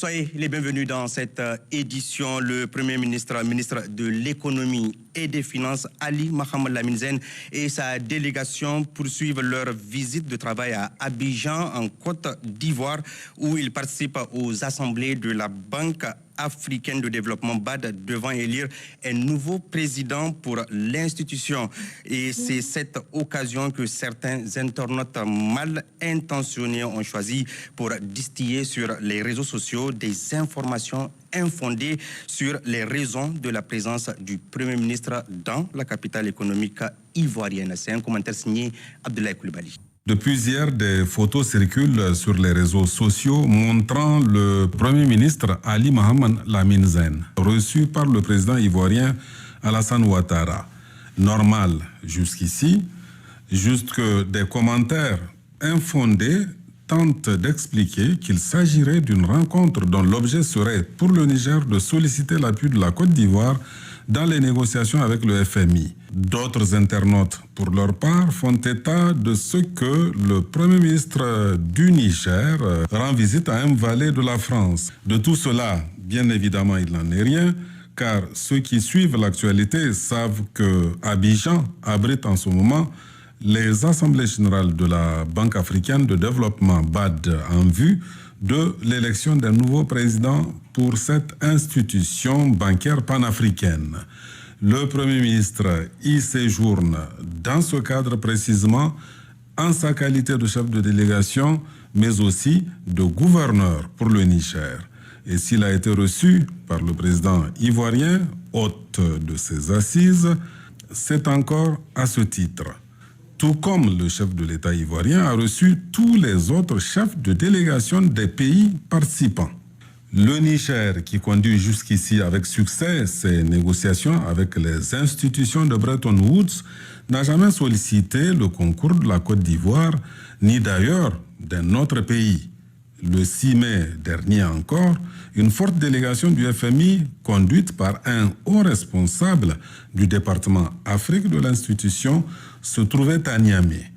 Soyez les bienvenus dans cette édition. Le Premier ministre, ministre de l'Économie et des Finances, Ali Mohamed Lamine Zen, et sa délégation poursuivent leur visite de travail à Abidjan, en Côte d'Ivoire, où ils participent aux assemblées de la Banque africaine de développement BAD devant élire un nouveau président pour l'institution. Et c'est cette occasion que certains internautes mal intentionnés ont choisi pour distiller sur les réseaux sociaux des informations infondées sur les raisons de la présence du Premier ministre dans la capitale économique ivoirienne. C'est un commentaire signé Abdoulaye Koulibaly. Depuis hier, des photos circulent sur les réseaux sociaux montrant le Premier ministre Ali Mohamed Lamine Zen, reçu par le président ivoirien Alassane Ouattara. Normal jusqu'ici, juste que des commentaires infondés tentent d'expliquer qu'il s'agirait d'une rencontre dont l'objet serait pour le Niger de solliciter l'appui de la Côte d'Ivoire dans les négociations avec le FMI. D'autres internautes, pour leur part, font état de ce que le Premier ministre du Niger rend visite à un valet de la France. De tout cela, bien évidemment, il n'en est rien, car ceux qui suivent l'actualité savent que Abidjan abrite en ce moment les assemblées générales de la Banque africaine de développement BAD en vue de l'élection d'un nouveau président pour cette institution bancaire panafricaine. Le Premier ministre y séjourne dans ce cadre précisément en sa qualité de chef de délégation, mais aussi de gouverneur pour le Niger. Et s'il a été reçu par le président ivoirien, hôte de ses assises, c'est encore à ce titre. Tout comme le chef de l'État ivoirien a reçu tous les autres chefs de délégation des pays participants. Le Niger, qui conduit jusqu'ici avec succès ses négociations avec les institutions de Bretton Woods, n'a jamais sollicité le concours de la Côte d'Ivoire, ni d'ailleurs d'un autre pays. Le 6 mai dernier encore, une forte délégation du FMI, conduite par un haut responsable du département Afrique de l'institution, se trouvait à Niamey.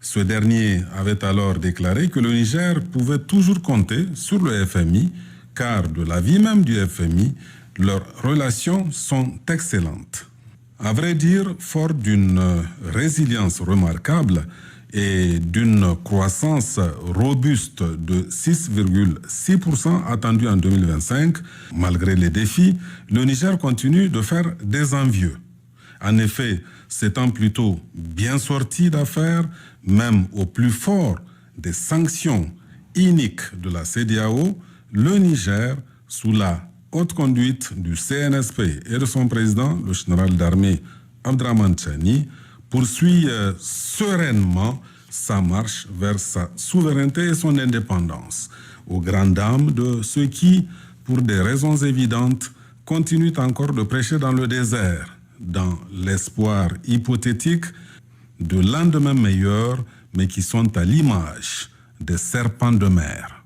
Ce dernier avait alors déclaré que le Niger pouvait toujours compter sur le FMI, car de l'avis même du FMI, leurs relations sont excellentes. À vrai dire, fort d'une résilience remarquable et d'une croissance robuste de 6,6% attendue en 2025, malgré les défis, le Niger continue de faire des envieux. En effet, s'étant plutôt bien sorti d'affaires, même au plus fort des sanctions iniques de la CEDEAO, le Niger, sous la haute conduite du CNSP et de son président, le général d'armée Abdrahmane Tchani, poursuit sereinement sa marche vers sa souveraineté et son indépendance, aux grandes dames de ceux qui, pour des raisons évidentes, continuent encore de prêcher dans le désert, dans l'espoir hypothétique de lendemains meilleurs, mais qui sont à l'image des serpents de mer.